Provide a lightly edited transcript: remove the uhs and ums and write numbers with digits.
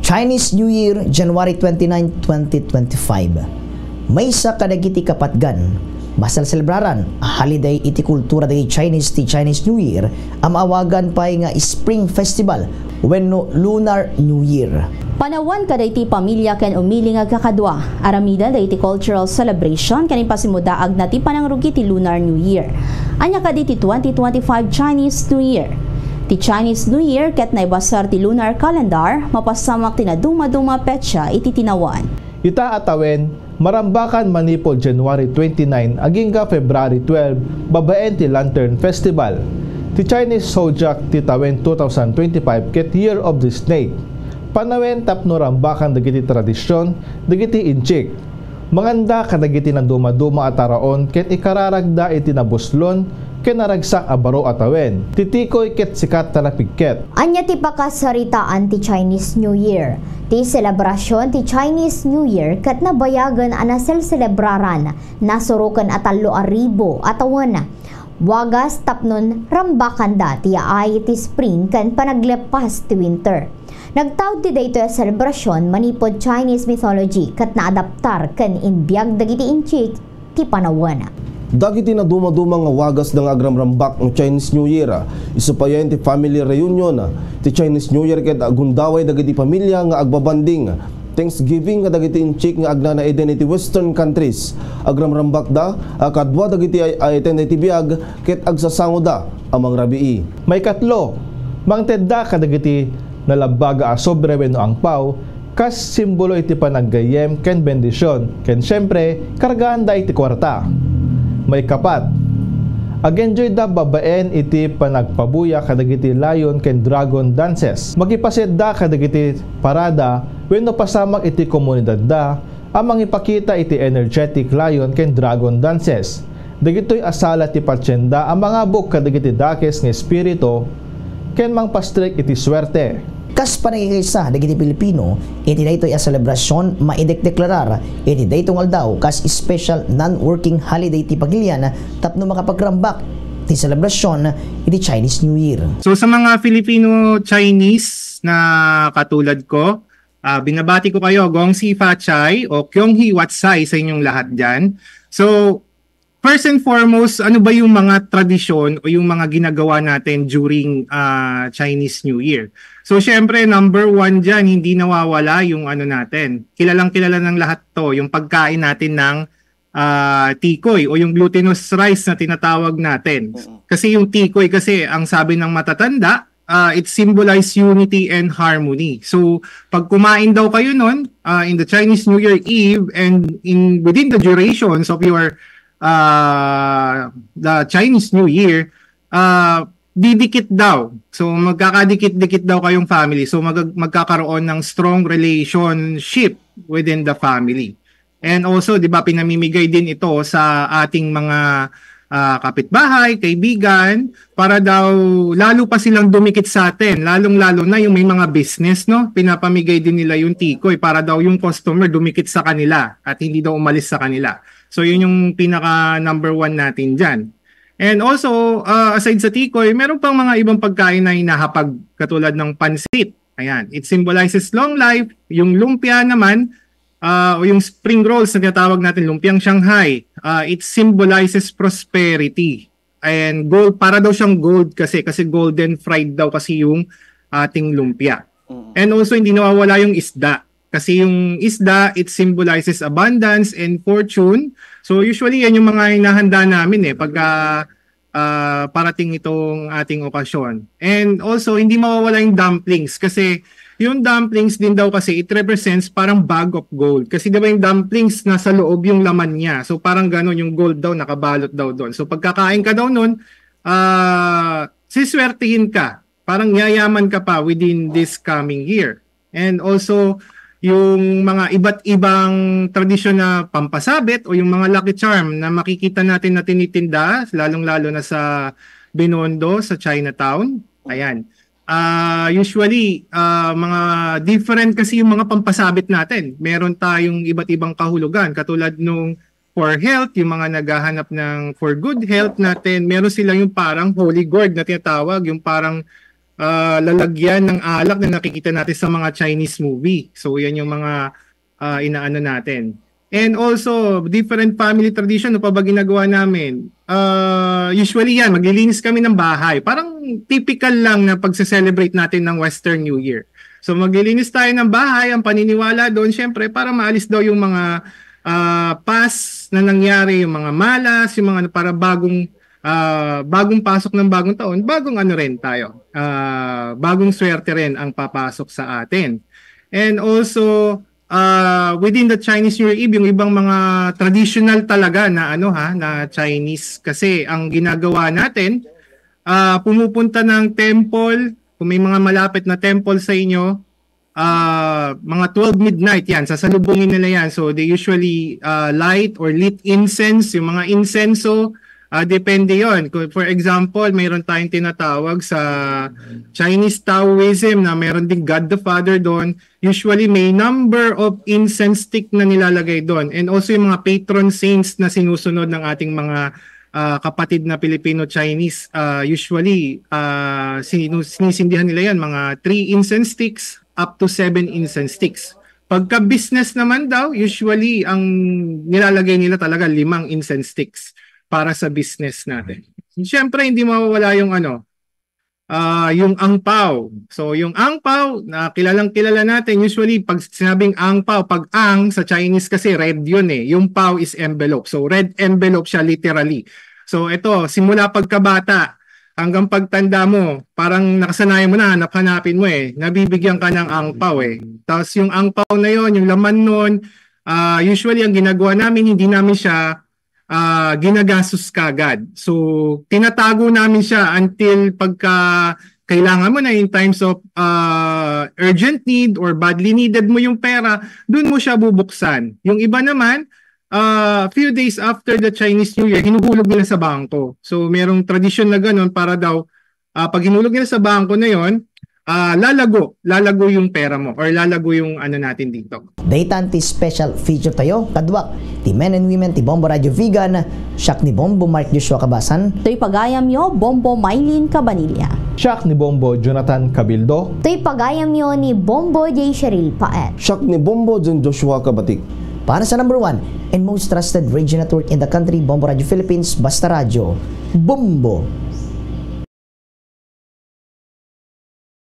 Chinese New Year, January 29, 2025. May sa kadagiti kapatgan, masal celebraran, holiday iti kultura di Chinese New Year, ang awagan pa nga Spring Festival, wenno Lunar New Year. Panawan kada iti pamilya ken umili nga kakadwa, aramida da iti cultural celebration kanin pasimudaag na ti panangrugi ti Lunar New Year. Anya kada iti 2025 Chinese New Year. Ti Chinese New Year ket naibasar ti lunar calendar, mapasamak ti na duma-duma petsa iti tinawan. Ita atawen, marambakan manipod January 29 aging ka February 12, babaen ti Lantern Festival. Ti Chinese Zodiac ti tawen 2025 ket Year of the Snake. Panawen tapno rambakan dagiti tradisyon, dagiti inchik. Manganda kadagiti na duma-duma ataraon ket ikararagda iti nabuslon ken naragsak a baro atawen. Titikoy ket sikat talapigket. Anya ti pakasaritaan ti Chinese New Year. Ti selebrasyon ti Chinese New Year ket nabayagan anasel celebraran nasuruken a 3,000 atawan. Wagas tapnon rambakan da ti ay ti spring ken panaglepas ti winter. Nagtawd ti dayto a selebrasyon manipod Chinese mythology ket naadaptar ken inbiag dagiti inchik ti panawan. Dagiti na duma-duma nga wagas ng agramrambak ng Chinese New Year. Isupayan ti family reunion. Ti Chinese New Year ket agundaway dagiti pamilya nga agbabanding. Thanksgiving nga dagiti inchik nga agnana identity western countries. Agramrambak da kadwa dagiti identity biag ket agsasango da amang rabii. May katlo, mangtedda kadagiti nalabaga a sobre wenno ang pau kas simbolo iti panaggayem ken bendisyon ken syempre kargaan da iti kwarta. May kapat, ag-enjoy da babaen iti panagpabuya kadagiti lion ken dragon dances. Magipaset da kadagiti parada wenno pasamak iti komunidad da amang ipakita iti energetic lion ken dragon dances. Dagitoy asala ti patsenda ang mga buk kadagiti dakes nga espiritu ken mangpastrik iti swerte. Kas panagkikisa dagiti Pilipino, iti daytoy a selebrasyon maidekdeklarar iti daytong aldaw kas special non-working holiday ti pagilian tapno makapagrambak ti selebrasyon iti Chinese New Year. So sa mga Filipino-Chinese na katulad ko, binabati ko kayo Gong Si Fa Chai o Kyong Hi Wat Sai sa inyong lahat dyan. So first and foremost, ano ba yung mga tradisyon o yung mga ginagawa natin during Chinese New Year? So syempre, number one dyan, hindi nawawala yung ano natin. Kilalang kilala ng lahat to, yung pagkain natin ng tikoy o yung glutinous rice na tinatawag natin. Kasi yung tikoy kasi, ang sabi ng matatanda, it symbolize unity and harmony. So pag kumain daw kayo nun, in the Chinese New Year Eve and within the durations of your the Chinese New Year, didikit daw. So magkakadikit-dikit daw kayong family. So magkakaroon ng strong relationship within the family. And also, 'di ba, pinamimigay din ito sa ating mga kapitbahay, kaibigan, para daw lalo pa silang dumikit sa atin. Lalong-lalo na yung may mga business, no? Pinapamigay din nila yung tikoy para daw yung customer dumikit sa kanila at hindi daw umalis sa kanila. So yun yung pinaka number one natin dyan. And also, aside sa tikoy, meron pang mga ibang pagkain na hinahapag katulad ng pansit. Ayan, it symbolizes long life. Yung lumpia naman, o yung spring rolls na tinatawag natin, lumpiang Shanghai, it symbolizes prosperity. And gold, para daw siyang gold kasi golden fried daw kasi yung ating lumpia. And also, hindi nawawala yung isda. Kasi yung isda, it symbolizes abundance and fortune. So usually yan yung mga hinahanda namin pagka parating itong ating okasyon. And also, hindi mawawala yung dumplings kasi yung dumplings din daw kasi it represents parang bag of gold. Kasi diba yung dumplings nasa loob yung laman niya. So parang gano'n yung gold daw nakabalot daw doon. So pagkakain ka daw nun, siswertihin ka. Parang yayaman ka pa within this coming year. And also, yung mga iba't ibang tradisyon na pampasabit o yung mga lucky charm na makikita natin na tinitinda, lalong-lalo na sa Binondo, sa Chinatown. Ayan. Usually, mga different kasi yung mga pampasabit natin. Meron tayong iba't ibang kahulugan. Katulad nung for health, yung mga naghahanap ng for good health natin, meron sila yung parang holy gourd na tinatawag, yung parang lalagyan ng alak na nakikita natin sa mga Chinese movie. So yan yung mga inaano natin. And also, different family tradition, ano pa ba ginagawa namin? Usually yan, maglilinis kami ng bahay. Parang typical lang na pagse-celebrate natin ng Western New Year. So maglilinis tayo ng bahay, ang paniniwala doon, syempre, para maalis daw yung mga past na nangyari, yung mga malas, yung mga para bagong pasok ng bagong taon, bagong ano rin tayo. Bagong swerte rin ang papasok sa atin. And also, within the Chinese New Year Eve, yung ibang mga traditional talaga na na Chinese, kasi ang ginagawa natin, pumupunta ng temple, kung may mga malapit na temple sa inyo, mga 12 midnight yan, sasalubungin nila yan. So they usually light or lit incense, yung mga insenso, depende yon. For example, mayroon tayong tinatawag sa Chinese Taoism na mayroon ding God the Father doon. Usually may number of incense stick na nilalagay doon. And also yung mga patron saints na sinusunod ng ating mga kapatid na Filipino-Chinese. Usually, sinisindihan nila yan, mga 3 incense sticks up to 7 incense sticks. Pagka business naman daw, usually ang nilalagay nila talaga 5 incense sticks para sa business natin. Siyempre, hindi mawawala yung yung angpao. So, yung angpao, na kilalang-kilala natin, usually, pag sinabing angpao, pag ang sa Chinese kasi red yun eh. Yung pao is envelope. So, red envelope siya literally. So, ito, simula pagkabata, hanggang pagtanda mo, parang nakasanayan mo na, hanap-hanapin mo eh. Nabibigyan ka ng angpao eh. Tapos yung angpao na yon, yung laman nun, usually ang ginagawa namin, hindi namin siya ginagastos kagad. So, tinatago namin siya until pagka kailangan mo na in times of urgent need or badly needed mo yung pera, dun mo siya bubuksan. Yung iba naman, few days after the Chinese New Year, hinuhulog nila sa bangko. So, merong tradition na ganun para daw, pag hinulog nila sa bangko na yon, lalago yung pera mo or lalago yung natin dito. Daytan ti special feature tayo, kadwak, ti men and women ti Bombo Radio Vegan, siyak ni Bombo Mark Joshua Kabasan. To'y pagayam yo, Bombo Maylin Cabanilla. Siyak ni Bombo Jonathan Cabildo. To'y pagayam yo ni Bombo J. Cheryl Paet. Siyak ni Bombo John Joshua Kabatik. Para sa number 1 and most trusted radio network in the country, Bombo Radio Philippines, Basta Radio, Bombo